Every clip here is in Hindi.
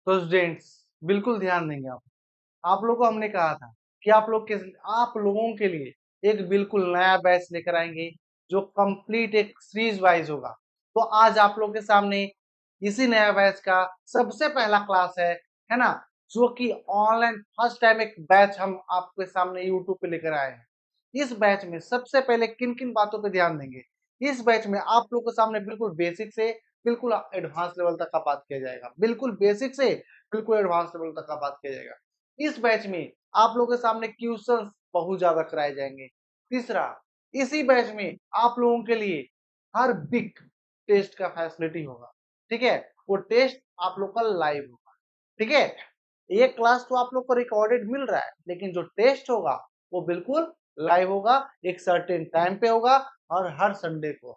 तो स्टूडेंट्स बिल्कुल ध्यान देंगे आप लोगों को हमने कहा था कि आप लोगों के लिए एक बिल्कुल नया बैच लेकर आएंगे जो कंप्लीट एक सीरीज वाइज होगा। तो आज आप लोगों के सामने इसी नया बैच का सबसे पहला क्लास है ना, जो कि ऑनलाइन फर्स्ट टाइम एक बैच हम आपके सामने यूट्यूब पे लेकर आए हैं। इस बैच में सबसे पहले किन किन बातों पे ध्यान देंगे? इस बैच में आप लोगों के सामने बिल्कुल बेसिक से बिल्कुल एडवांस लेवल तक का बात किया जाएगा। बिल्कुल बेसिक से बिल्कुल एडवांस लेवल तक का बात किया जाएगा। इस बैच में आप लोगों के सामने क्वेश्चंस बहुत ज्यादा कराए जाएंगे। तीसरा, इसी बैच में आप लोगों के लिए हर बिग टेस्ट का फैसिलिटी होगा। ठीक है, वो टेस्ट आप लोग का लाइव होगा। ठीक है, ये क्लास तो आप लोग को रिकॉर्डेड मिल रहा है, लेकिन जो टेस्ट होगा वो बिल्कुल लाइव होगा, एक सर्टेन टाइम पे होगा और हर संडे को।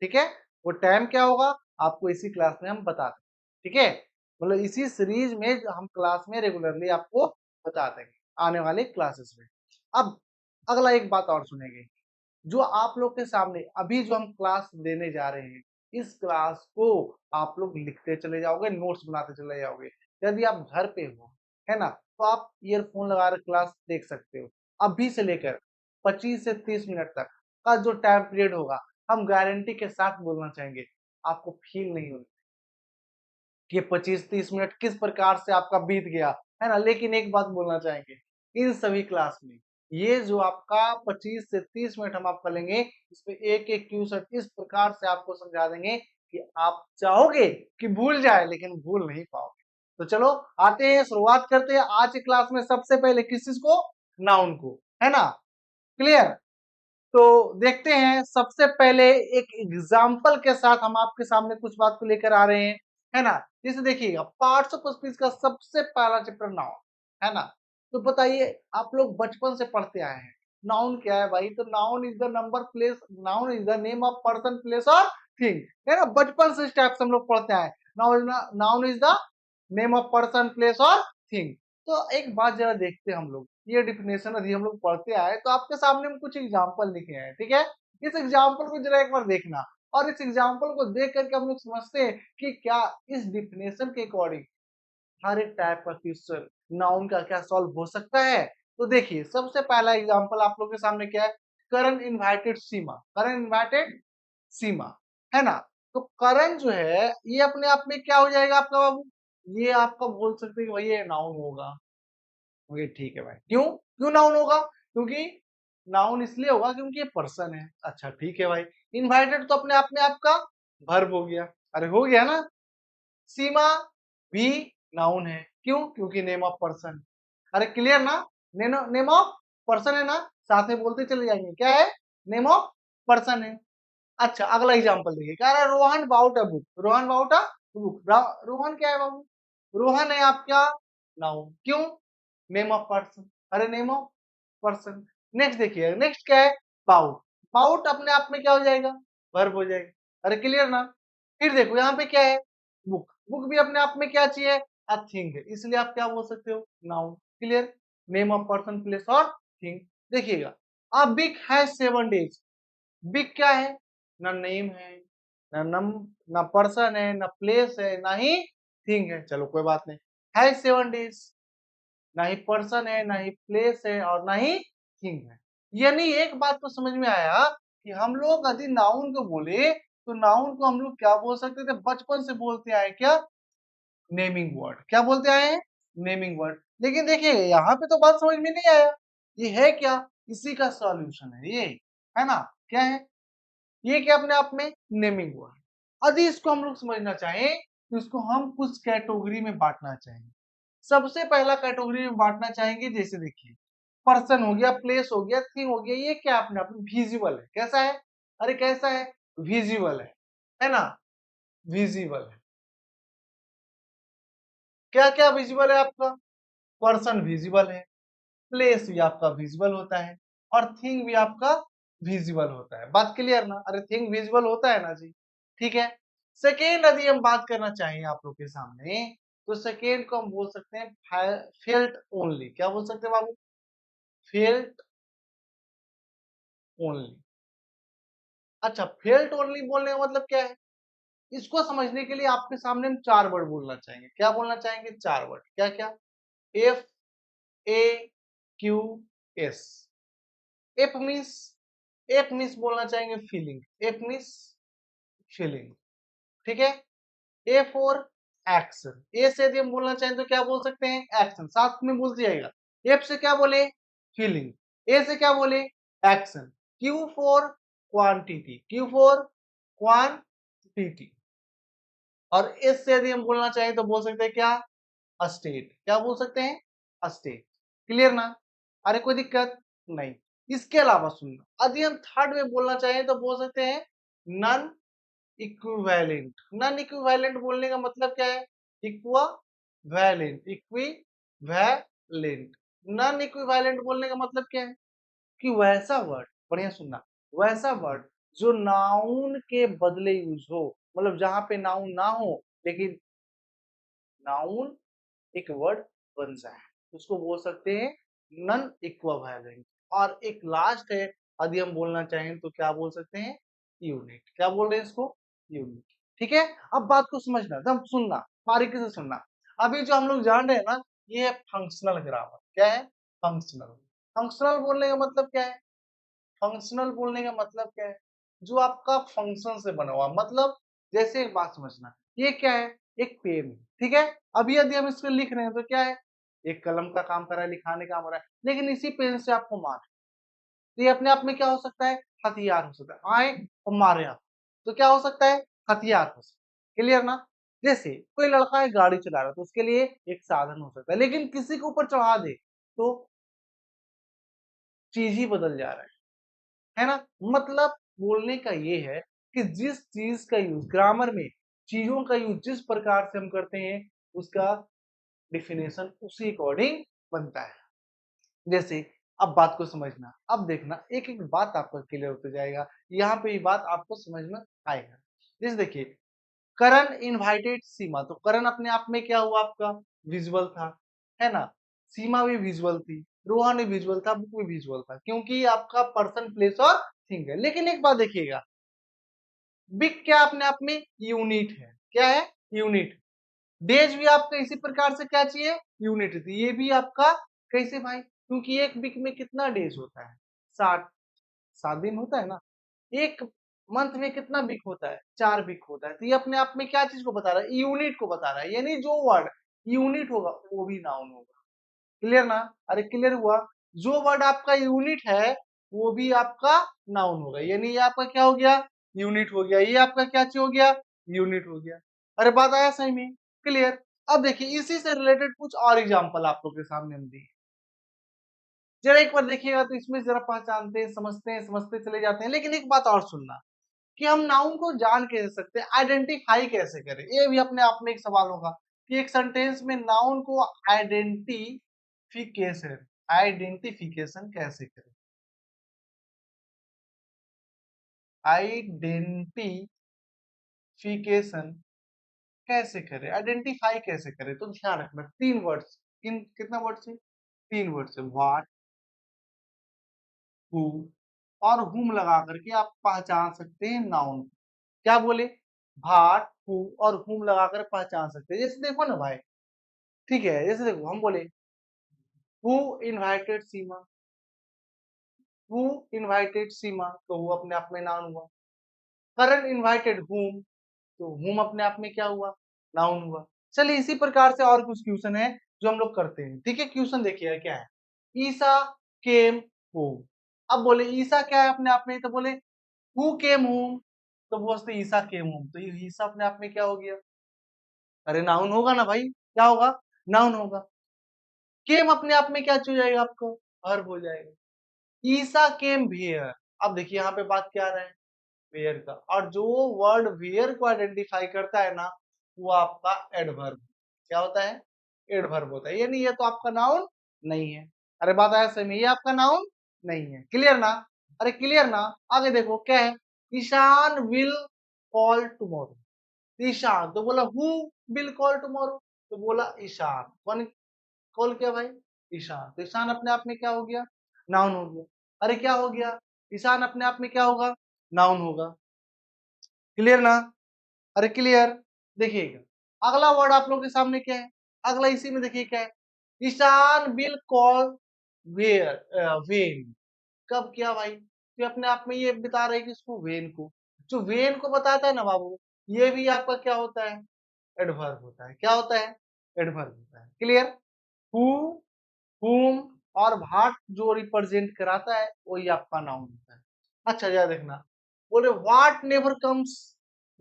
ठीक है, वो टाइम क्या होगा आपको इसी क्लास में हम बता देंगे। ठीक है, मतलब इसी सीरीज में हम क्लास में रेगुलरली आपको बता देंगे आने वाले क्लासेस में। अब अगला एक बात और सुनेंगे, जो आप लोग के सामने अभी जो हम क्लास देने जा रहे हैं, इस क्लास को आप लोग लिखते चले जाओगे, नोट्स बनाते चले जाओगे। यदि आप घर पे हो, है ना, तो आप ईयरफोन लगा कर क्लास देख सकते हो। अभी से लेकर 25 से 30 मिनट तक का जो टाइम पीरियड होगा, हम गारंटी के साथ बोलना चाहेंगे, आपको फील नहीं होगा कि 25-30 मिनट किस प्रकार से आपका बीत गया, है ना। लेकिन एक बात बोलना चाहेंगे, इन सभी क्लास में ये जो आपका 25 से 30 मिनट हम आपका लेंगे, इसमें एक एक क्वेश्चन इस प्रकार से आपको समझा देंगे कि आप चाहोगे कि भूल जाए लेकिन भूल नहीं पाओगे। तो चलो आते हैं, शुरुआत करते हैं आज की क्लास में। सबसे पहले किस चीज को? नाउन को, है ना। क्लियर? तो देखते हैं, सबसे पहले एक एग्जाम्पल के साथ हम आपके सामने कुछ बात को लेकर आ रहे हैं, है ना। जैसे देखिएगा, पार्ट्स ऑफ स्पीच का सबसे पहला चैप्टर नाउन, है ना। तो बताइए, आप लोग बचपन से पढ़ते आए हैं, नाउन क्या है भाई? तो noun is the number place, noun is the name of person place और थिंग, है ना। बचपन से इस टाइप से हम लोग पढ़ते आए। Noun is the name of person place और थिंग। तो एक बात जरा देखते हैं हम लोग, ये डिफिनेशन यदि हम लोग पढ़ते आए तो आपके सामने हम कुछ एग्जाम्पल लिखे हैं। ठीक है, इस एग्जाम्पल को जरा एक बार देखना, और इस एग्जाम्पल को देख करके हम लोग समझते हैं कि क्या इस डिफिनेशन के अकॉर्डिंग हर एक टाइप का क्वेश्चन नाउन का क्या सॉल्व हो सकता है। तो देखिए, सबसे पहला एग्जाम्पल आप लोग के सामने क्या है? करण इनवाइटेड सीमा, करण इनवाइटेड सीमा, है ना। तो करण जो है ये अपने आप में क्या हो जाएगा आपका बाबू? ये आपका बोल सकते हैं कि भाई ये नाउन होगा। ओके ठीक है भाई, क्यों क्यों नाउन होगा? क्योंकि नाउन इसलिए होगा क्योंकि ये पर्सन है। अच्छा ठीक है भाई, इनवाइटेड तो अपने आप में आपका वर्ब हो गया। अरे हो गया ना। सीमा भी नाउन है, क्यों? क्योंकि नेम ऑफ पर्सन। अरे क्लियर ना, नेम ऑफ पर्सन है ना, साथ में बोलते चले जाएंगे, क्या है? नेम ऑफ पर्सन है। अच्छा अगला एग्जांपल देखिए, कह रहा है Rohan bought a book, Rohan bought a book. Rohan क्या है बाबू? रोहन है आपका नाउन, क्यों? Name of person. अरे नेम ऑफ पर्सन। नेक्स्ट देखिए, नेक्स्ट क्या है? बाउट, बाउट अपने आप में क्या हो जाएगा? वर्ब हो जाएगा। अरे क्लियर ना। फिर देखो यहाँ पे क्या है? बुक, बुक भी अपने आप में क्या चाहिए? अ थिंग है, इसलिए आप क्या बोल सकते हो? Noun. Clear? Name of person place और थिंग। देखिएगा, a big has 7 days. Big क्या है? ना नेम है, ना नम, ना पर्सन है, ना प्लेस है, ना ही थिंग है। चलो कोई बात नहीं, है 7 डेज, ना ही पर्सन है, ना ही प्लेस है और ना ही थिंग है। यानी एक बात तो समझ में आया कि हम लोग यदि नाउन को बोले तो नाउन को हम लोग क्या बोल सकते थे? बचपन से बोलते आए क्या? Naming word. क्या बोलते आए हैं? Naming word. लेकिन देखिए यहाँ पे तो बात समझ में नहीं आया, ये है क्या? इसी का सॉल्यूशन है ये, है ना। क्या है ये? क्या अपने आप में नेमिंग वर्ड। यदि इसको हम लोग समझना चाहें तो इसको हम कुछ कैटेगरी में बांटना चाहेंगे। सबसे पहला कैटेगरी में बांटना चाहेंगे, जैसे देखिए, पर्सन हो गया, प्लेस हो गया, थिंग हो गया, ये क्या अपने आप में विजिबल है। कैसा है? अरे कैसा है? विजिबल है ना। विजिबल है। क्या क्या विजिबल है आपका? पर्सन विजिबल है, प्लेस भी आपका विजिबल होता है और थिंग भी आपका विजिबल होता है। बात क्लियर ना? अरे थिंग विजिबल होता है ना जी। ठीक है, सेकेंड यदि हम बात करना चाहें आप लोग के सामने, तो सेकेंड को हम बोल सकते हैं फेल्ट ओनली। क्या बोल सकते हैं बाबू? Felt only. अच्छा, फेल्ट ओनली बोलने का मतलब क्या है? इसको समझने के लिए आपके सामने हम 4 वर्ड बोलना चाहेंगे। क्या बोलना चाहेंगे? 4 वर्ड। क्या क्या? F A Q S. F means, F means बोलना चाहेंगे फीलिंग। एफ मीन्स फीलिंग, ठीक है। A for action. ए से यदि हम बोलना चाहें तो क्या बोल सकते हैं? एक्शन। साथ में बोल दिएगा। एफ से क्या बोले? फीलिंग। ए से क्या बोले? Action. Q for quantity. Q for quantity. और एस से यदि हम बोलना चाहें तो बोल सकते हैं क्या? स्टेट। क्या बोल सकते हैं? स्टेट। क्लियर ना? अरे कोई दिक्कत नहीं। इसके अलावा सुनना, यदि हम थर्ड में बोलना चाहें तो बोल सकते हैं नन इक्विवेलेंट। नन इक्विवेलेंट बोलने का मतलब क्या है? Equivalent, equivalent. नन इक्विवेलेंट बोलने का मतलब क्या है? कि वैसा वर्ड, बढ़िया सुनना, वैसा वर्ड जो नाउन के बदले यूज हो, मतलब जहां पे नाउन ना हो लेकिन नाउन एक वर्ड बन जाए, उसको बोल सकते हैं नन इक्विवेलेंट। और एक लास्ट है, यदि हम बोलना चाहें तो क्या बोल सकते हैं? यूनिट। क्या बोल रहे हैं इसको? यूनिट। ठीक है। अब बात को समझना, एकदम सुनना, बारीकी से सुनना। अभी जो हम लोग जान रहे हैं ना, ये है फंक्शनल ग्रामर। क्या है? फंक्शनल। फंक्शनल बोलने का मतलब क्या है? फंक्शनल बोलने का मतलब क्या है? जो आपका फंक्शन से बना हुआ, मतलब जैसे एक बात समझना, ये क्या है? एक पेन है, ठीक है। अभी यदि हम इसको लिख रहे हैं तो क्या है? एक कलम का काम कर रहा है, लिखाने का काम हो रहा है, लेकिन इसी पेन से आपको मार, तो ये अपने आप में क्या हो सकता है? हथियार हो सकता है। आए और मारे आप, तो क्या हो सकता है? हथियार हो सकता है। क्लियर ना? जैसे कोई लड़का है गाड़ी चला रहा है तो उसके लिए एक साधन हो सकता है, लेकिन किसी के ऊपर चढ़ा दे तो चीज ही बदल जा रहा है ना? मतलब बोलने का ये है कि जिस चीज का यूज ग्रामर में, चीजों का यूज जिस प्रकार से हम करते हैं, उसका डिफिनेशन उसी अकॉर्डिंग बनता है। जैसे अब बात को समझना, अब देखना एक एक बात आपका क्लियर होता जाएगा, यहाँ पे ये बात आपको समझ में आएगा। जैसे देखिए, करण इनवाइटेड सीमा, तो करण अपने आप में क्या हुआ? आपका विजुअल था, है ना? सीमा भी विजुअल थी, रोहन भी विजुअल था, बुक भी विजुअल था, क्योंकि आपका पर्सन, प्लेस और थिंग है। लेकिन एक बात देखिएगा, बिग क्या अपने आप में? यूनिट है। क्या है? यूनिट। डेज भी आपका इसी प्रकार से क्या चाहिए? यूनिट थी। ये भी आपका कैसे भाई? क्योंकि एक वीक में कितना डेज होता है? 60। 7 दिन होता है ना। एक मंथ में कितना वीक होता है? 4 वीक होता है। तो ये अपने आप में क्या चीज को बता रहा है? यूनिट को बता रहा है। यानी जो वर्ड यूनिट होगा वो भी नाउन होगा। क्लियर ना? अरे क्लियर हुआ? जो वर्ड आपका यूनिट है वो भी आपका नाउन होगा। यानी ये आपका क्या हो गया? यूनिट हो गया। ये आपका क्या चीज हो गया? यूनिट हो गया। अरे बात आया सही में? क्लियर? अब देखिए, इसी से रिलेटेड कुछ और एग्जांपल आप लोग के सामने हम दिए, जरा एक बार देखिएगा तो इसमें जरा पहचानते हैं, समझते चले जाते हैं। लेकिन एक बात और सुनना, कि हम नाउन को जान कैसे सकते हैं, आइडेंटिफाई कैसे करें? ये भी अपने आप में एक सवाल होगा कि एक सेंटेंस में नाउन को आइडेंटिफिकेशन, आइडेंटिफिकेशन कैसे करें? आइडेंटिफिकेशन कैसे करें? आइडेंटिफाई कैसे करें? तो ध्यान रखना, 3 वर्ड्स, इन कितना वर्ड्स है? 3 वर्ड्स है। व्हाट, हु और हुम लगा करके आप पहचान सकते हैं नाउन। क्या बोले? भाट, हु और हुम लगाकर पहचान सकते हैं। जैसे देखो ना भाई, ठीक है, जैसे देखो हम बोले who invited Seema, who invited Seema, तो वो अपने आप में नाउन हुआ। करण इनवाइटेड हुम, तो हुम अपने आप में क्या हुआ? नाउन हुआ। चलिए इसी प्रकार से और कुछ क्वेश्चन है जो हम लोग करते हैं। ठीक है, क्वेश्चन देखिए क्या है। ईसा केम होम। अब बोले ईसा क्या है अपने आप में? तो बोले हु केम होम, तो बोलते ईसा केम होम, तो ये ईसा अपने आप में क्या हो गया? अरे नाउन होगा ना भाई, क्या होगा? नाउन होगा। केम अपने आप में क्या हो जाएगा आपको? वर्ब हो जाएगा। ईसा केम वियर। अब देखिए यहाँ पे बात क्या आ रहा है? वेयर का। और जो वर्ड वेयर को आइडेंटिफाई करता है ना, वो आपका एडवर्ब। क्या होता है? एडवर्ब होता है। यानी ये तो आपका नाउन नहीं है। अरे बात आया सही में? ये आपका नाउन नहीं है। क्लियर ना? अरे क्लियर ना? आगे देखो क्या है। Ishan will call tomorrow. Ishan, तो बोला हु विल कॉल टुमारो, तो बोला ईशान। कौन कॉल किया भाई? ईशान। तो ईशान अपने आप में क्या हो गया? नाउन हो गया। अरे क्या हो गया? ईशान अपने आप में क्या होगा? नाउन होगा। क्लियर ना? अरे क्लियर। देखिएगा अगला वर्ड आप लोगों के सामने क्या है, अगला इसी में देखिए क्या है, Ishan will call where when. कब किया भाई, ये अपने आप में ये बता रहे हैं कि इसको वेन को, जो वेन को बताता है ना बाबू, ये भी आपका क्या होता है, एडवर्ब होता है। क्या होता है, एडवर्ब होता है। क्लियर। हु, whom और व्हाट जो रिप्रेजेंट कराता है वही आपका नाउन होता है। अच्छा याद देखना, बोले what never comes,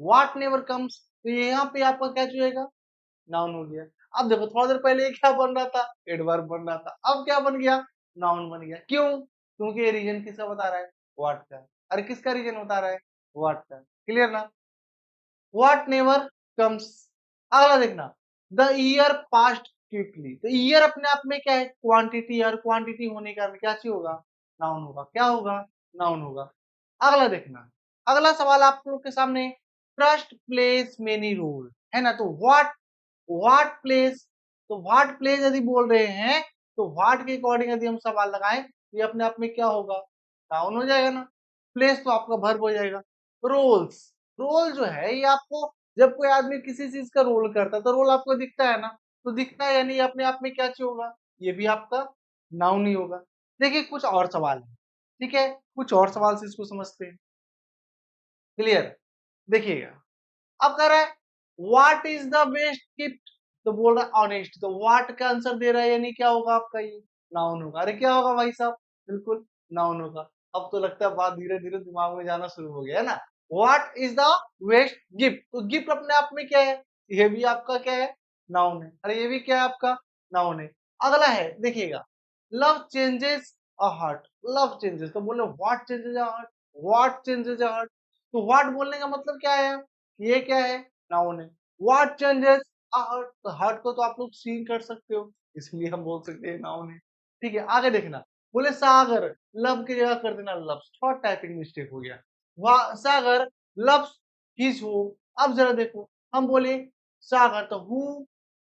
what never comes, तो यहाँ पे आपका क्या जुएगा, नाउन हो गया। अब देखो थोड़ा देर पहले ये क्या बन रहा था, एडवर्ब बन रहा था, अब क्या बन गया, नाउन बन गया। क्यों, क्योंकि ये रीजन किसका बता रहा है, व्हाट का। अरे किसका रीजन बता रहा है, व्हाट का। क्लियर ना, व्हाट नेवर कम्स। अगला देखना, द ईयर पास्ट क्विकली, तो ईयर अपने आप में क्या है, क्वांटिटी, और क्वांटिटी होने का क्या चीज होगा, नाउन होगा। क्या होगा, नाउन होगा। अगला देखना, अगला सवाल आप लोग के सामने, ट्रस्ट प्लेस मेनी रोल, है ना, तो व्हाट प्लेस, तो व्हाट प्लेस यदि बोल रहे हैं तो व्हाट के अकॉर्डिंग यदि हम सवाल लगाएं, ये अपने आप में क्या होगा, नाउन हो जाएगा ना। प्लेस तो आपका वर्ब हो जाएगा। रोल्स, रोल जो है ये आपको, जब कोई आदमी किसी चीज का रोल करता है तो रोल आपको दिखता है ना, तो दिखता है यानी अपने आप में क्या चीज होगा, ये भी आपका नाउन ही होगा। देखिए कुछ और सवाल है, ठीक है, कुछ और सवाल से इसको समझते हैं। क्लियर। देखिएगा, अब कह रहा है what is the best gift, तो बोल रहा है ऑनेस्ट, तो व्हाट का आंसर दे रहा है यानी क्या होगा आपका, ये नाउन होगा। अरे क्या होगा भाई साहब, बिल्कुल नाउन होगा। अब तो लगता है बात धीरे धीरे दिमाग में जाना शुरू हो गया है ना। What is the best gift, तो गिफ्ट अपने आप में क्या है, ये भी आपका क्या है, नाउन है। अरे ये भी क्या है आपका, नाउन है। अगला है देखिएगा, love changes a heart, love changes, तो बोले what changes a heart, what changes a heart, तो व्हाट बोलने का मतलब क्या है, ये क्या है, नाउन है। व्हाट चेंजेस अ हार्ट, तो हार्ट को तो आप लोग सीन कर सकते हो, इसलिए हम बोल सकते हैं नाउन है। ठीक है, आगे देखना, बोले सागर, लव की जगह कर देना लव्स, थोड़ा टाइपिंग मिस्टेक हो गया। सागर लव्स हिज होम, अब जरा देखो, हम बोले सागर, तो हु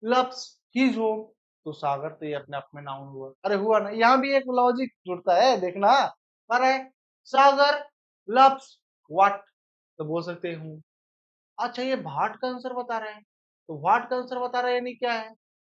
लव्स हिज होम, तो सागर तो ये अपने आप में नाउन हुआ। अरे हुआ ना, यहाँ भी एक लॉजिक जुड़ता है, देखना। अरे सागर लव्स व्हाट, तो बोल सकते हूँ। अच्छा ये भाट का आंसर बता रहे हैं, तो व्हाट का आंसर बता रहे हैं यानी क्या है,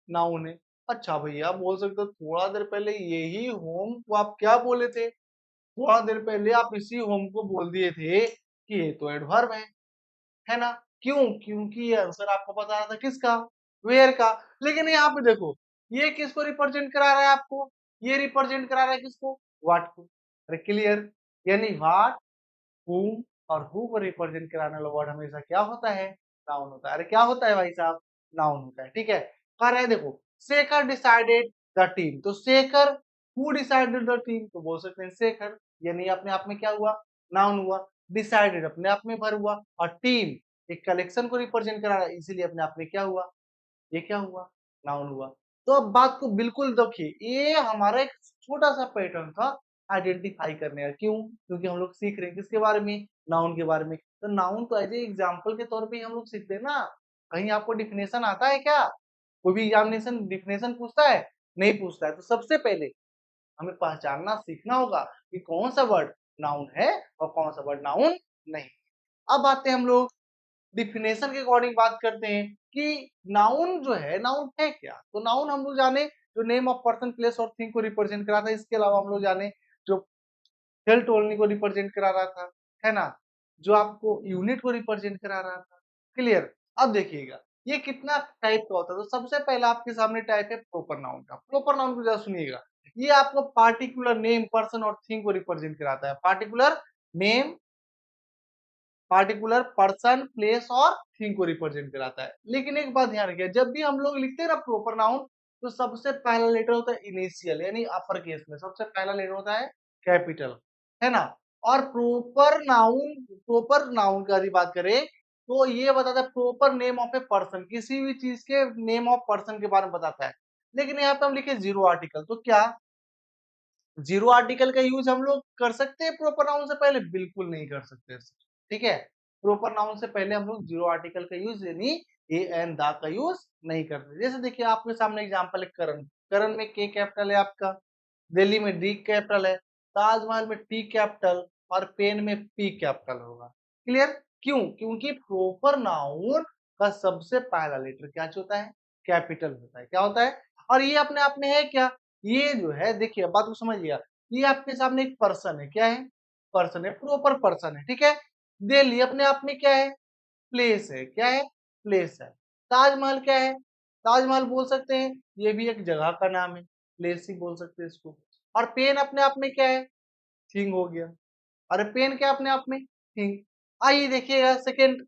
नाउन है। अच्छा भैया बोल सकते हो थोड़ा देर पहले यही होम को आप क्या बोले थे, थोड़ा देर पहले आप इसी होम को बोल दिए थे कि ये तो एडवर्ब है ना। क्यों, क्योंकि ये आंसर आपको बता रहा था किसका, वेयर का। लेकिन यहाँ पे देखो, ये किसको रिप्रेजेंट करा रहा है आपको, ये रिप्रेजेंट करा रहा है किसको, व्हाट को। अरे क्लियर, यानी व्हाट, whom और who को रिप्रेजेंट कराने वाला वर्ड हमेशा क्या होता है, नाउन होता है। अरे क्या होता है भाई साहब, नाउन होता है। ठीक है, कह रहे हैं देखो, शेखर डिसाइडेड द टीम, तो Shekhar, who decided the team, तो बोल सकते हैं शेखर, यानी अपने आप में क्या हुआ, नाउन हुआ। डिसाइडेड अपने आप में वर्ब हुआ, और टीम एक कलेक्शन को रिप्रेजेंट करा रहा है, इसीलिए अपने आप में क्या हुआ, ये क्या हुआ, नाउन हुआ। तो अब बात को बिल्कुल देखिए, ये हमारा एक छोटा सा पैटर्न था आइडेंटिफाई करने का। क्यों, क्योंकि हम लोग सीख रहे हैं किसके बारे में, नाउन के बारे में। तो नाउन तो एज ए एग्जाम्पल के तौर पे हम लोग सीखते हैं ना, कहीं आपको डिफिनेशन आता है क्या, कोई भी एग्जामिनेशन डिफिनेशन पूछता है, नहीं पूछता है। तो सबसे पहले हमें पहचानना सीखना होगा कि कौन सा वर्ड नाउन है और कौन सा वर्ड नाउन नहीं। अब आते हैं हम लोग डिफिनेशन के अकॉर्डिंग बात करते हैं कि नाउन जो है, नाउन है क्या। तो नाउन हम लोग जाने जो नेम ऑफ पर्सन प्लेस और थिंग को रिप्रेजेंट कराता है, इसके अलावा हम लोग जाने जो हेल्थ टोलनी को रिप्रेजेंट करा रहा था, है ना, जो आपको यूनिट को रिप्रेजेंट करा रहा था। क्लियर। अब देखिएगा ये कितना टाइप का होता है, तो सबसे पहला आपके सामने टाइप है प्रोपर नाउन का। प्रोपर नाउन को जरा सुनिएगा, ये आपको पार्टिकुलर नेम पर्सन और थिंग को रिप्रेजेंट कराता है। Particular name, particular person place और थिंग को रिप्रेजेंट कराता है। लेकिन एक बात ध्यान रखिए, जब भी हम लोग लिखते हैं ना प्रोपर नाउन, तो सबसे पहला लेटर होता है इनिशियल, यानी अपर केस में सबसे पहला लेटर होता है कैपिटल, है ना। और प्रोपर नाउन की यदि बात करें तो ये बताता है proper name of a person, किसी भी चीज के नेम ऑफ पर्सन के बारे में बताता है। लेकिन यहाँ पे हम लिखे जीरो आर्टिकल, तो क्या जीरो आर्टिकल का यूज हम लोग कर सकते हैं प्रोपर नाउन से पहले, बिल्कुल नहीं कर सकते। ठीक है, प्रोपर नाउन से पहले हम लोग जीरो आर्टिकल का यूज यानी ए एन दा का यूज नहीं करते। जैसे देखिए आपके सामने एग्जांपल है करण, करण में के कैपिटल है आपका, दिल्ली में डी कैपिटल है, ताजमहल में टी कैपिटल और पेन में पी कैपिटल होगा। क्लियर। क्यों? क्योंकि प्रॉपर नाउन का सबसे पहला लेटर क्या होता है? कैपिटल होता है। क्या होता है? और ये अपने आप में है क्या? ये जो है देखिए बात को समझिएगा, ये आपके सामने एक पर्सन है। क्या है? पर्सन है, प्रॉपर पर्सन है। ठीक है? दिल्ली अपने आप में क्या है? प्लेस है। क्या है? प्लेस है। ताजमहल क्या है? ताजमहल बोल सकते हैं, ये भी एक जगह का नाम है, प्लेस ही बोल सकते हैं इसको। और पेन अपने आप में क्या है? थिंग हो गया। अरे पेन क्या अपने आप में? थिंग। आइए देखिएगा सेकेंड,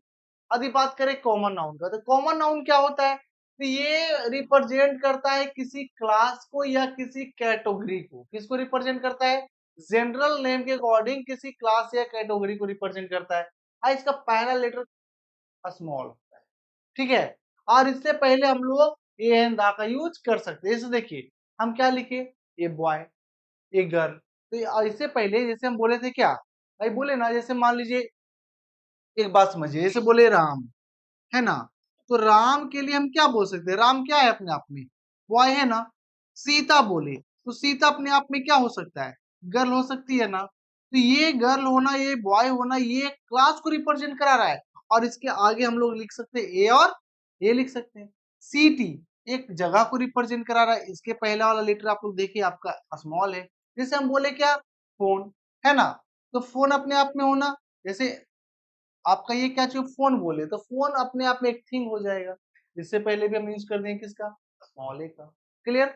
यदि बात करें कॉमन नाउन का, तो कॉमन नाउन क्या होता है? तो ये रिप्रेजेंट करता है किसी क्लास को या किसी कैटेगरी को। किसको रिप्रेजेंट करता है? जनरल नेम के अकॉर्डिंग किसी क्लास या कैटेगरी को रिप्रेजेंट करता है। इसका पहला लेटर स्मॉल होता है। ठीक है? और इससे पहले हम लोग ए एंड दा का यूज कर सकते हैं। जैसे देखिए हम क्या लिखे? A boy, a girl. तो इससे पहले जैसे हम बोले थे क्या? भाई बोले ना, जैसे मान लीजिए एक बात समझिए, जैसे बोले राम, है ना? तो राम के लिए हम क्या बोल सकते हैं? राम क्या है अपने आप में? बॉय है ना? सीता बोले तो सीता अपने आप में क्या हो सकता है? गर्ल हो सकती है ना? तो ये गर्ल होना, ये बॉय होना, ये क्लास को रिप्रेजेंट करा रहा है। और इसके आगे हम लोग लिख सकते हैं ए, और ए लिख सकते हैं। सिटी एक जगह को रिप्रेजेंट करा रहा है। इसके पहला वाला लेटर आप लोग देखिए आपका स्मॉल है। जैसे हम बोले क्या? फोन, है ना? तो फोन अपने आप में होना, जैसे आपका ये क्या चाहिए? फोन बोले तो फोन अपने आप में एक थिंग हो जाएगा। इससे पहले भी हम यूज कर देंगे किसका? स्मॉल ए का। क्लियर?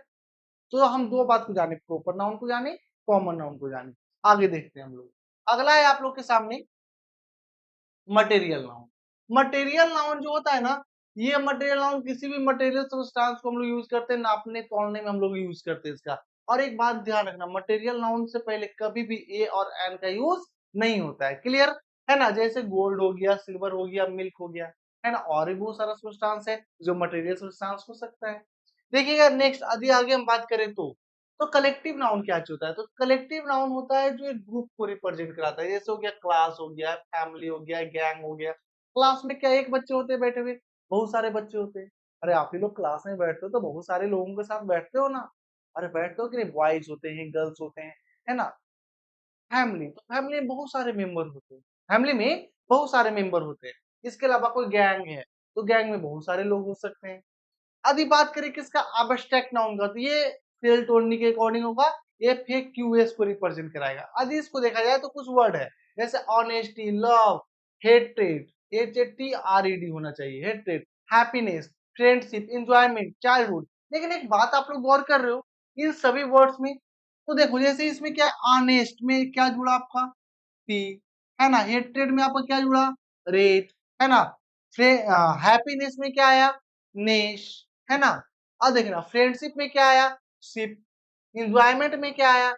तो हम दो बात को जाने, प्रॉपर नाउन को जाने, कॉमन नाउन को जाने। आगे देखते हैं हम लोग। अगला है आप लोग के सामने मटेरियल नाउन। मटेरियल नाउन जो होता है ना, ये मटेरियल नाउन किसी भी मटेरियल सब्सटेंस को हम लोग यूज करते हैं, नापने तोलने में हम लोग यूज करते हैं इसका। और एक बात ध्यान रखना, मटेरियल नाउन से पहले कभी भी ए और एन का यूज नहीं होता है। क्लियर? है ना? जैसे गोल्ड हो गया, सिल्वर हो गया, मिल्क हो गया, है ना? और भी बहुत सारा सब्सटेंस है जो मटेरियल सब्सटेंस हो सकता है। देखिएगा नेक्स्ट, यदि आगे हम बात करें तो कलेक्टिव नाउन क्या होता है? तो कलेक्टिव नाउन होता है जो एक ग्रुप को रिप्रेजेंट कराता है। जैसे हो गया क्लास, हो गया फैमिली, हो गया गैंग, हो गया। क्लास में क्या एक बच्चे होते हैं बैठे हुए? बहुत सारे बच्चे होते हैं। अरे आप ही लोग क्लास में बैठते हो तो बहुत सारे लोगों के साथ बैठते हो ना? अरे बैठते हो कि नहीं? बॉयज होते हैं, गर्ल्स होते हैं, है ना? फैमिली, तो फैमिली में बहुत सारे मेंबर होते हैं। फैमिली में बहुत सारे मेंबर होते हैं। इसके अलावा कोई गैंग है, तो गैंग में बहुत सारे लोग हो सकते हैं। यदि बात करें किसका? एब्स्ट्रैक्ट नाउन का, तो ये फेल टोनी के अकॉर्डिंग होगा, ये फेक क्यूएस को रिप्रेजेंट कराएगा। यदि इसको देखा जाए तो कुछ वर्ड है, जैसे ऑनेस्टी, लव, हेट्रेड, HATRED होना चाहिए, hatred, happiness, friendship, enjoyment, childhood. लेकिन एक बात आप लोग गौर कर रहे हो इन सभी वर्ड्स में, तो देखो जैसे इसमें क्या है? ऑनेस्ट में क्या जुड़ा आपका? पी, है ना? हेट्रेड में आपका क्या जुड़ा? रेट, है ना? हैप्पीनेस में क्या आया? नेश, है ना? अब देखना फ्रेंडशिप में क्या आया? शिप, एंजॉयमेंट में क्या आया?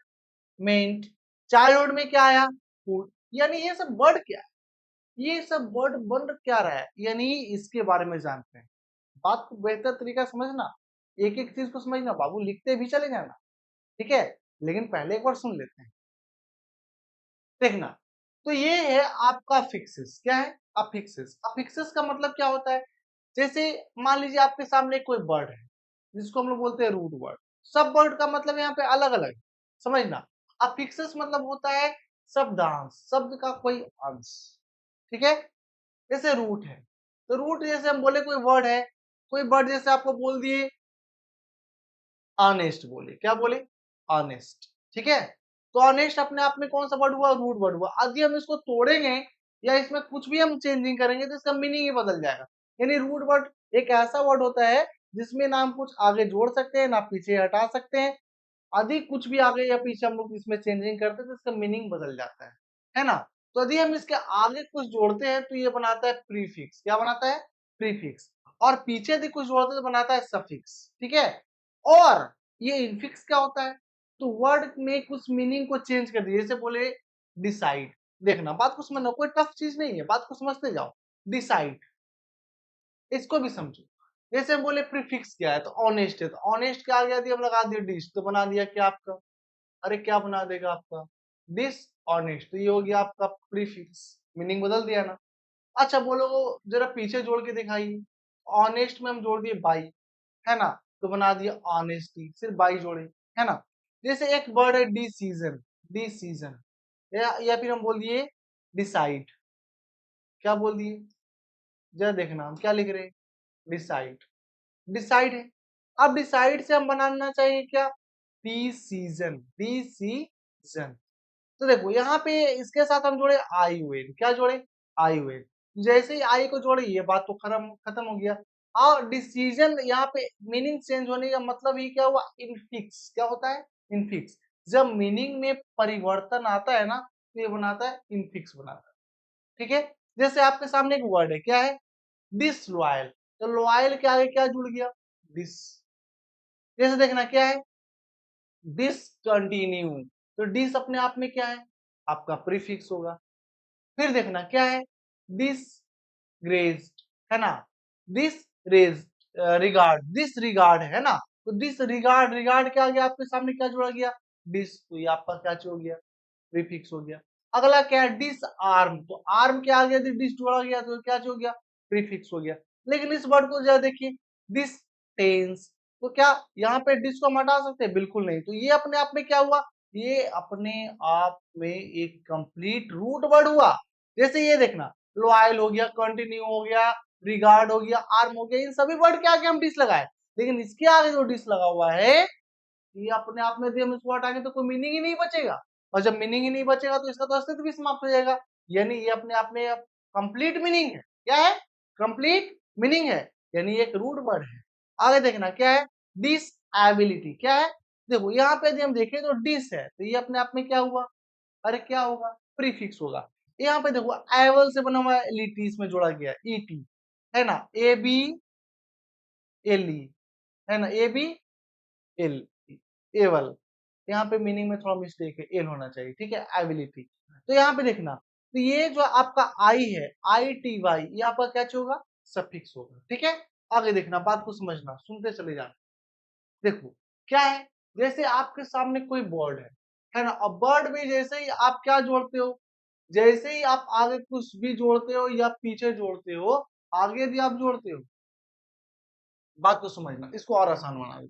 मेंट, चाइल्डहुड में क्या आया? फूड। यानी ये सब वर्ड क्या है? ये सब वर्ड बन क्या रहा है, यानी इसके बारे में जानते हैं। बात को बेहतर तरीका से समझना, एक एक चीज को समझना बाबू, लिखते भी चले जाना। ठीक है? लेकिन पहले एक बार सुन लेते हैं। देखना, तो ये है आपका फिक्सेस। क्या है? अफिक्सेस। अफिक्सेस का मतलब क्या होता है? जैसे मान लीजिए आपके सामने कोई वर्ड है जिसको हम लोग बोलते हैं रूट वर्ड। सब वर्ड का मतलब यहाँ पे अलग अलग है, समझना। अफिक्सेस मतलब होता है शब्दांश, शब्द का कोई अंश। ठीक है? जैसे रूट है, तो रूट जैसे हम बोले कोई वर्ड है, कोई वर्ड जैसे आपको बोल दिए ऑनेस्ट, बोले क्या बोले? ऑनेस्ट। ठीक है? तो ऑनेस्ट अपने आप में कौन सा वर्ड हुआ? रूट वर्ड हुआ। यदि हम इसको तोड़ेंगे या इसमें कुछ भी हम चेंजिंग करेंगे तो इसका मीनिंग ही बदल जाएगा। यानी रूट वर्ड एक ऐसा वर्ड होता है जिसमें ना हम कुछ आगे जोड़ सकते हैं ना पीछे हटा सकते हैं। यदि कुछ भी आगे या पीछे हम लोग इसमें चेंजिंग करते हैं तो इसका मीनिंग बदल जाता है ना? तो यदि हम इसके आगे कुछ जोड़ते हैं तो ये बनाता है प्रीफिक्स। क्या बनाता है? प्रीफिक्स। और पीछे यदि कुछ जोड़ते हैं तो बनाता है सफिक्स। ठीक है? और ये इनफिक्स क्या होता है? तो वर्ड में कुछ मीनिंग को चेंज कर दिए, जैसे बोले डिसाइड। देखना बात को समझना, कोई टफ चीज नहीं है, बात को समझते जाओ। डिसाइड, इसको भी समझो। जैसे हम बोले प्रीफिक्स क्या है? तो ऑनेस्ट है, तो ऑनेस्ट के आगे यदि हम लगा दिए डिश, तो बना दिया क्या आपका? अरे क्या बना देगा आपका? Dishonest. तो ये हो गया आपका प्रीफिक्स, मीनिंग बदल दिया ना। अच्छा बोलो जरा पीछे जोड़ के दिखाइए। ऑनेस्ट में हम जोड़ दिए बाई, है ना? तो बना दिया ऑनेस्टी, सिर्फ बाई जोड़े, है ना? जैसे एक वर्ड है डिसीजन, डिसीजन, या फिर हम बोल दिए डिसाइड। क्या बोल दिए, जरा देखना हम क्या लिख रहे हैं, डिसाइड, डिसाइड है। अब डिसाइड से हम बनाना चाहिए क्या, डिसीजन, डिसीजन। तो देखो यहाँ पे इसके साथ हम जोड़े आई वेन, क्या जोड़े, आई वेन। जैसे ही आई को जोड़े ये बात तो खत्म खत्म हो गया। और डिसीजन यहाँ पे मीनिंग चेंज होने का मतलब ये क्या हुआ, इनफिक्स, क्या होता है, इनफिक्स। जब मीनिंग में परिवर्तन आता है ना तो ये बनाता है इनफिक्स बनाता है, ठीक है। जैसे आपके सामने एक वर्ड है, क्या है, डिसलॉयल, तो लॉयल के आगे क्या जुड़ गया, डिस। जैसे देखना क्या है, डिसकंटिन्यू, तो डिस अपने आप में क्या है, आपका प्रीफिक्स होगा। फिर देखना क्या है, डिसग्रेस्ड, है ना, this rage, regard, this regard है ना, तो दिस रिगार्ड, रिगार्ड के आगे आपके सामने क्या जोड़ा गया, डिस, तो ये आपका क्या हो गया, प्रीफिक्स हो गया। अगला क्या है, डिस आर्म, तो आर्म के आगे यदि डिस जोड़ा गया तो क्या हो गया, प्रीफिक्स हो गया। लेकिन इस वर्ड को जरा देखिए, दिस टेंस, तो क्या यहाँ पे डिस को हम हटा सकते हैं, बिल्कुल नहीं। तो ये अपने आप में क्या हुआ, ये अपने आप में एक कंप्लीट रूट वर्ड हुआ। जैसे ये देखना, लॉयल हो गया, कंटिन्यू हो गया, रिगार्ड हो गया, आर्म हो गया, इन सभी वर्ड के आगे हम डिस लगाए। लेकिन इसके आगे जो डिस लगा हुआ है, ये अपने आप में यदि हम इसको हटाएंगे तो कोई मीनिंग ही नहीं बचेगा। और जब मीनिंग ही नहीं बचेगा तो इसका तो अस्तित्व भी समाप्त हो जाएगा। यानी ये अपने आप में कंप्लीट मीनिंग है, क्या है, कंप्लीट मीनिंग है, यानी एक रूट वर्ड है। आगे देखना क्या है, डिसएबिलिटी, क्या है, देखो यहाँ पे यदि हम देखें तो डिस है, तो ये अपने आप में क्या हुआ, अरे क्या होगा, प्रीफिक्स होगा। यहाँ पे देखो एवल से बना हुआ है, लिटी इसमें जोड़ा गया है, ईटी, है ना, ए बी एल ई, है ना, ए बी एल, एवल। यहाँ पे मीनिंग में थोड़ा मिस्टेक है, एल होना चाहिए, ठीक है, एबिलिटी। तो यहाँ पे देखना, तो ये जो आपका आई है, आई टी वाई, ये आपका क्या होगा, सफिक्स होगा, ठीक है। आगे देखना, बात को समझना, सुनते चले जाना। देखो क्या है, जैसे आपके सामने कोई बर्ड है ना, और बर्ड में जैसे ही आप क्या जोड़ते हो, जैसे ही आप आगे कुछ भी जोड़ते हो या पीछे जोड़ते हो, आगे भी आप जोड़ते हो, बात को समझना, इसको और आसान बना दो।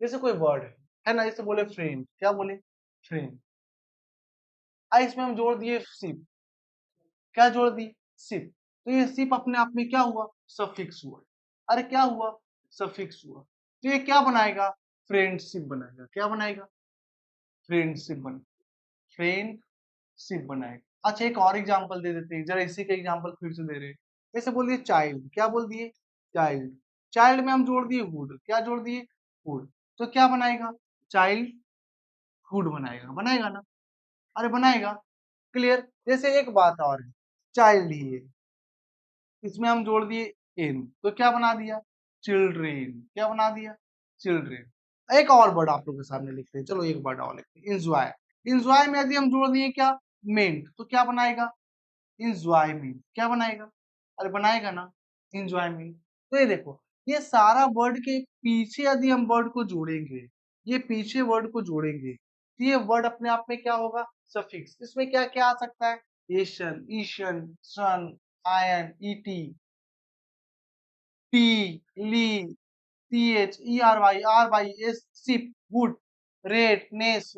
जैसे कोई वर्ड है ना, जैसे बोले फ्रेंड, क्या बोले, फ्रेंड, इसमें हम जोड़ दिए सिप, क्या जोड़ दिए, सिप, तो ये सिप अपने आप में क्या हुआ, सफिक्स हुआ। अरे क्या हुआ, सफिक्स हुआ, तो ये क्या बनाएगा, फ्रेंडशिप बनाएगा, क्या बनाएगा, फ्रेंडशिप बन, फ्रेंडशिप बनाएगा। अच्छा एक और एग्जांपल दे देते हैं, जरा इसी का एग्जांपल फिर से दे रहे हैं। जैसे बोल दिए चाइल्ड, क्या बोल दिए, चाइल्ड, चाइल्ड में हम जोड़ दिए वुड, क्या जोड़ दिए, वुड, तो क्या बनाएगा, चाइल्ड हुड बनाएगा, बनाएगा ना, अरे बनाएगा, क्लियर। जैसे एक बात और है, चाइल्ड ही है, इसमें हम जोड़ दिए इन, तो क्या बना दिया, चिल्ड्रेन, क्या बना दिया, चिल्ड्रेन। एक और वर्ड आप लोग के सामने लिखते हैं, चलो एक वर्ड और लिखते हैं, इंजॉय, इंजॉय में यदि हम जोड़ दिए क्या, मेंट, तो क्या बनाएगा, इंजॉयमेंट, क्या बनाएगा, अरे बनाएगा ना, इंजॉयमेंट। तो ये देखो, ये सारा वर्ड के पीछे यदि हम वर्ड को जोड़ेंगे, ये पीछे वर्ड को जोड़ेंगे, तो ये वर्ड अपने आप में क्या होगा, सफिक्स। इसमें क्या क्या आ सकता है, एशन, ईशन, सन, आयन, ईटी, पी, ली, ch, er, s, ship, wood, rate, nest,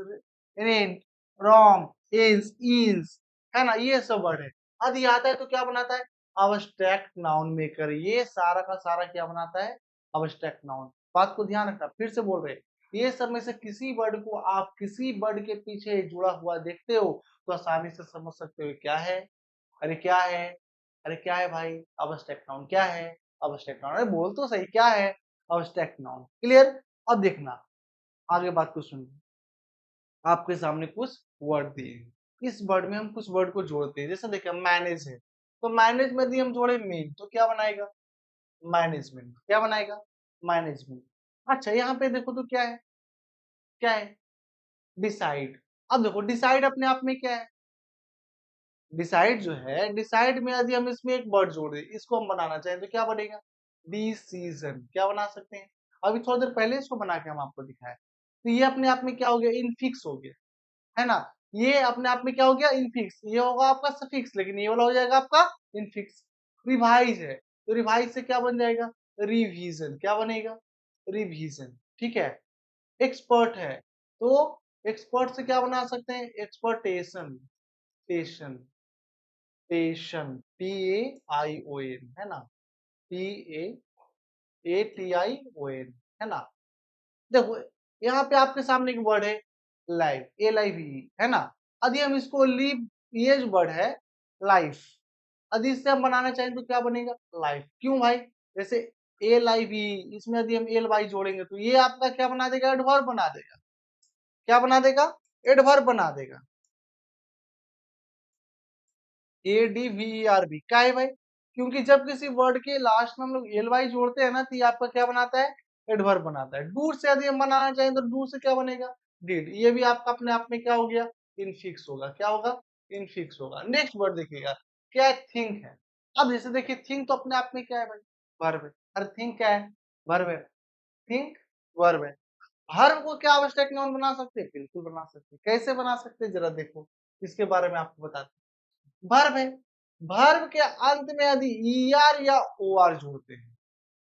rent, rom, ins, ins, है ना, ये सब वर्ड है। यदि आता है तो क्या बनाता है, अब्स्ट्रैक्ट नाउन मेकर, ये सारा का सारा क्या बनाता है, अब्स्ट्रैक्ट नाउन। बात को ध्यान रखना, फिर से बोल रहे हैं, ये सब में से किसी वर्ड को आप किसी वर्ड के पीछे जुड़ा हुआ देखते हो तो आसानी से समझ सकते हो क्या है, अरे क्या है, अरे क्या है भाई, अब्स्ट्रैक्ट नाउन, क्या है, अब्स्ट्रैक्ट नाउन, अरे बोल तो सही, क्या है, अब्स्ट्रैक्ट नाउन, क्लियर। अब देखना, आगे बात को सुनिए, आपके सामने कुछ वर्ड दिए हैं, इस वर्ड में हम कुछ वर्ड को जोड़ते हैं। जैसे देखिए मैनेज है, तो मैनेज में यदि हम जोड़े मीन, तो क्या बनाएगा, मैनेजमेंट, क्या बनाएगा, मैनेजमेंट। अच्छा यहाँ पे देखो तो क्या है, क्या है, डिसाइड। अब देखो डिसाइड अपने आप में क्या है, डिसाइड जो है, डिसाइड में यदि हम इसमें एक वर्ड जोड़ दें, इसको हम बनाना चाहें तो क्या बनेगा, डिसीजन, क्या बना सकते हैं। अभी थोड़ी देर पहले इसको बना के हम आपको दिखाए, तो ये अपने आप में क्या हो गया, इनफिक्स हो गया, है ना, ये अपने आप में क्या हो गया, इनफिक्स, ये होगा आपका सफिक्स, लेकिन ये वाला हो जाएगा आपका इनफिक्स। रिवाइज है, तो रिवाइज से क्या बन जाएगा, रिवीजन, क्या बनेगा, रिवीजन, ठीक है। एक्सपर्ट है, तो एक्सपर्ट से क्या बना सकते हैं, एक्सपर्टेशन, टेशन, टेशन, TAION है ना, TAATION है ना। देखो यहाँ पे आपके सामने एक वर्ड है लाइफ, LIVE है ना। यदि हम इसको लिव, ये जो वर्ड है लाइफ, यदि इससे हम बनाना चाहें तो क्या बनेगा, लाइफ। क्यों भाई, जैसे LIVE, इसमें यदि हम LY जोड़ेंगे तो ये आपका क्या बना देगा, एडवर्ब बना देगा। क्या बना देगा, एडवर्ब बना देगा। ADVERB क्या है भाई, क्योंकि जब किसी वर्ड के लास्ट में हम लोग LY जोड़ते हैं ना तो ये आपका क्या बनाता है, एडवर्ब बनाता है। डू से यदि हम बनाना चाहें तो डू से क्या बनेगा, डिड। ये भी आपका अपने आप में क्या हो गया, इनफिक्स होगा। क्या होगा, इनफिक्स होगा। नेक्स्ट वर्ड देखिएगा, क्या है, थिंक है। अब जैसे देखिए थिंक तो अपने आप में क्या है भाई, वर्ब है। अरे थिंक क्या है, वर्ब है। थिंक वर्ब है। हर को क्या आवश्यक नाउन बना सकते हैं, बिल्कुल बना सकते हैं। कैसे बना सकते हैं जरा देखो, इसके बारे में आपको बताते हैं। वर्ब है, वर्ब के अंत में यदि ER या OR जोड़ते हैं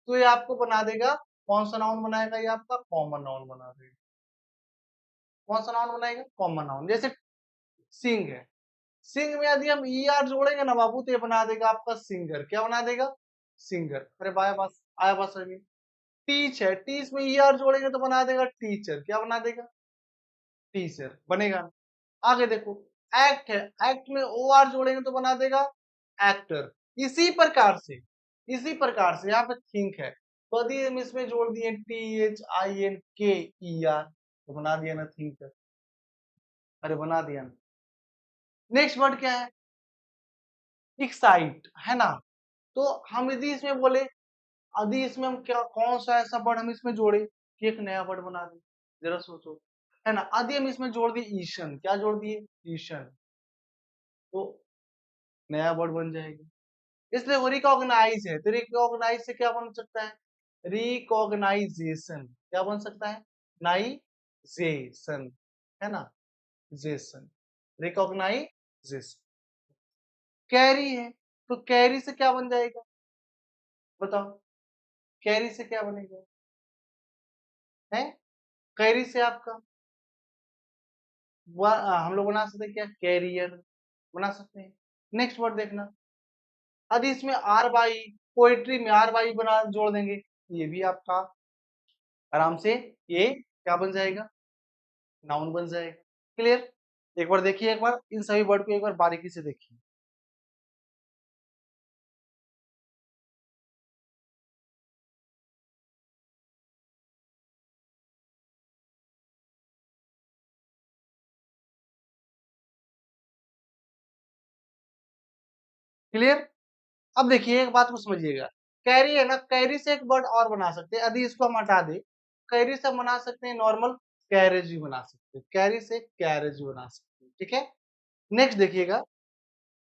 तो ये आपको बना देगा, कौन सा नाउन बनाएगा, ये आपका कॉमन नाउन बना देगा। कौन सा नाउन बनाएगा, कॉमन नाउन। जैसे सिंग है, सिंग में यदि हम ER जोड़ेंगे ना बाबू तो ये बना देगा आपका सिंगर। क्या बना देगा, सिंगर। अरे बाया बस आया, बस अभी। टीच है, टीच में ER जोड़ेंगे तो बना देगा टीचर। क्या बना देगा, टीचर बनेगा। आगे देखो, एक्ट है, एक्ट में OR जोड़ेंगे तो बना देगा एक्टर। इसी प्रकार से, इसी प्रकार से यहाँ पे थिंक है, तो यदि हम इसमें जोड़ दिए THINKER तो बना दिया ना थिंकर। अरे बना दिया ना। नेक्स्ट वर्ड क्या है, एक्साइट है ना। तो हम यदि इसमें बोले, यदि इसमें हम क्या, कौन सा ऐसा वर्ड हम इसमें जोड़े कि एक नया वर्ड बना दे, जरा सोचो, है ना। यदि हम इसमें जोड़ दिए ईशन, क्या जोड़ दिए, ईशन, तो नया वर्ड बन जाएगा। इसलिए वो रिकॉग्नाइज है, तो रिकॉग्नाइज से क्या बन सकता है, रिकॉग्नाइजेशन। क्या बन सकता है, नाइजेशन है ना, जेसन, रिकॉग्नाइजेशन। कैरी है, तो कैरी से क्या बन जाएगा, बताओ, कैरी से क्या बनेगा, है कैरी से आपका हम लोग बना सकते हैं क्या, कैरियर बना सकते हैं। नेक्स्ट वर्ड देखना, यदि इसमें आर बाई, पोएट्री में आर बाई बना जोड़ देंगे, ये भी आपका आराम से ये क्या बन जाएगा, नाउन बन जाएगा। क्लियर। एक बार देखिए, एक बार इन सभी वर्ड को एक बार बारीकी से देखिए। क्लियर। अब देखिए एक बात को समझिएगा, कैरी है ना, कैरी से एक वर्ड और बना सकते हैं। यदि इसको हम हटा दे, कैरी से हम बना सकते हैं नॉर्मल कैरेज भी बना सकते हैं, कैरी से कैरेज भी बना सकते हैं। ठीक है। नेक्स्ट देखिएगा,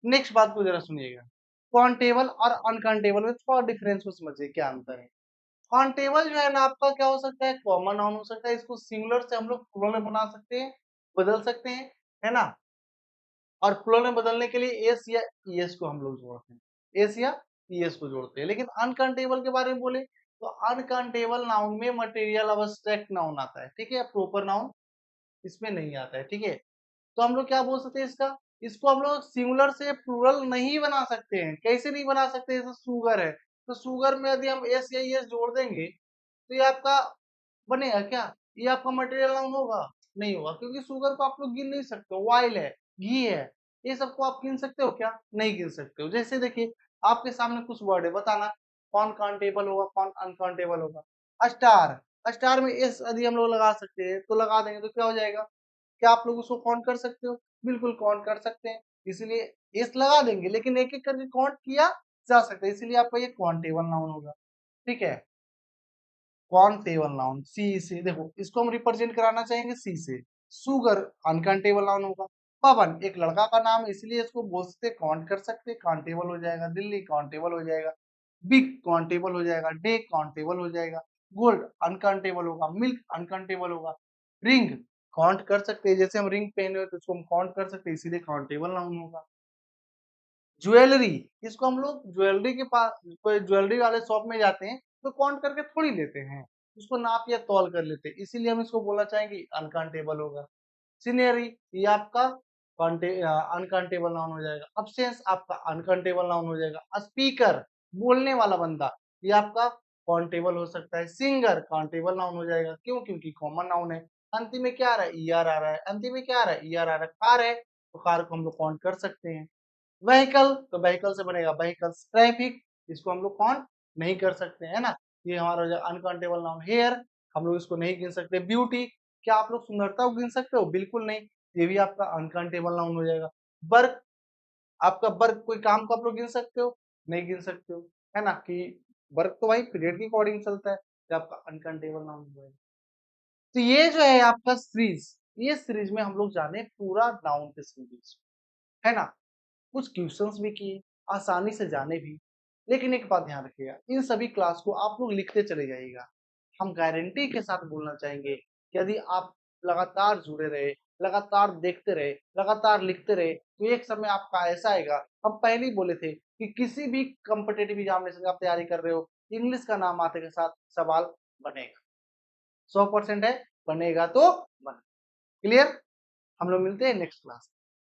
नेक्स्ट बात को जरा सुनिएगा, काउंटेबल और अनकाउंटेबल में थोड़ा डिफरेंस को समझिए, क्या अंतर है। काउंटेबल जो है ना आपका क्या हो सकता है, कॉमन नाउन हो सकता है। इसको सिंगुलर से हम लोग प्लूरल में बना सकते हैं, बदल सकते हैं, है ना। और प्लूरल में बदलने के लिए एस या ईएस को हम लोग जोड़ते हैं, एस या ईएस को जोड़ते हैं। लेकिन अनकाउंटेबल के बारे में बोले तो अनकाउंटेबल नाउन में मटेरियल अब्स्ट्रैक्ट नाउन आता है, ठीक है, प्रॉपर नाउन इसमें नहीं आता है। ठीक है, तो हम लोग क्या बोल सकते हैं इसका, इसको हम लोग सिंगुलर से प्लूरल नहीं बना सकते हैं। कैसे नहीं बना सकते, जैसे सुगर है, तो सुगर में यदि हम एस या ईएस जोड़ देंगे तो ये आपका बनेगा क्या, ये आपका मटेरियल नाउन होगा, नहीं होगा, क्योंकि शुगर को आप लोग गिन नहीं सकते हो। ऑयल है, घी है, ये सबको आप गिन सकते हो क्या, नहीं गिन सकते हो। जैसे देखिए आपके सामने कुछ वर्ड है, बताना कौन काउंटेबल होगा, कौन अनकाउंटेबल होगा। स्टार, स्टार में एस यदि हम लोग लगा सकते हैं तो लगा देंगे तो क्या हो जाएगा, क्या आप लोग उसको काउंट कर सकते हो, बिल्कुल काउंट कर सकते हैं। इसलिए एस लगा देंगे, लेकिन एक एक करके काउंट किया जा सकता है, इसलिए आपका ये काउंटेबल नाउन होगा। ठीक है, काउंटेबल नाउन सी से, देखो इसको हम रिप्रेजेंट कराना चाहेंगे सी से। सुगर अनकाउंटेबल नाउन होगा। पवन एक लड़का का नाम है, इसलिए इसको बोल सकते काउंट कर सकते, काउंटेबल हो जाएगा। दिल्ली काउंटेबल हो जाएगा। बिग काउंटेबल हो जाएगा। डे काउंटेबल हो जाएगा। गोल्ड अनकाउंटेबल होगा। मिल्क अनकाउंटेबल होगा। रिंग काउंट कर सकते हैं, जैसे हम रिंग पहने हो तो उसको हम काउंट कर सकते हैं, इसीलिए काउंटेबल नाउन होगा। ज्वेलरी, इसको हम लोग ज्वेलरी के पास, कोई ज्वेलरी वाले शॉप में जाते हैं तो काउंट करके थोड़ी लेते हैं, उसको नाप या तौल कर लेते हैं, इसीलिए हम इसको बोलना चाहेंगे अनकाउंटेबल होगा। सीनरी, ये आपका अनकाउंटेबल नाउन हो जाएगा। अब्सेंस आपका अनकाउंटेबल नाउन हो जाएगा। स्पीकर बोलने वाला बंदा, ये आपका काउंटेबल हो सकता है। सिंगर काउंटेबल नाउन हो जाएगा। क्यों? क्योंकि कॉमन नाउन है। अंतिम में क्या आ रहा है? ईआर आ रहा है। अंतिम में क्या आ रहा है? ईआर आ रहा है। कार है तो कार को हम लोग काउंट कर सकते हैं। व्हीकल तो व्हीकल से बनेगा व्हीकल्स। ट्रैफिक इसको हम लोग काउंट नहीं कर सकते, है ना? ये हमारा हो जाएगा अनकाउंटेबल नाउन। हेयर हम लोग इसको नहीं गिन सकते। ब्यूटी, क्या आप लोग सुंदरता को गिन सकते हो? बिल्कुल नहीं, ये भी आपका अनकाउंटेबल नाउन हो जाएगा। वर्क, आपका वर्क कोई काम को आप लोग गिन सकते हो? नहीं गिन सकते हो, है ना? कि वर्क तो भाई पीरियड के अकॉर्डिंग चलता है, तो आपका अनकाउंटेबल नाउन हो जाएगा। तो ये जो है आपका सीरीज, ये सीरीज में हम लोग जाने पूरा नाउन के सीरीज, है ना? कुछ क्वेश्चंस भी किए, आसानी से जाने भी। लेकिन एक बात ध्यान रखिएगा, इन सभी क्लास को आप लोग लिखते चले जाइएगा। हम गारंटी के साथ बोलना चाहेंगे कि यदि आप लगातार जुड़े रहे, लगातार देखते रहे, लगातार लिखते रहे, तो एक समय आपका ऐसा आएगा। हम पहले ही बोले थे कि किसी भी कॉम्पिटिटिव एग्जामिनेशन का आप तैयारी कर रहे हो, इंग्लिश का नाम आते के साथ सवाल बनेगा। 100% है, बनेगा तो बनेगा। क्लियर? हम लोग मिलते हैं नेक्स्ट क्लास।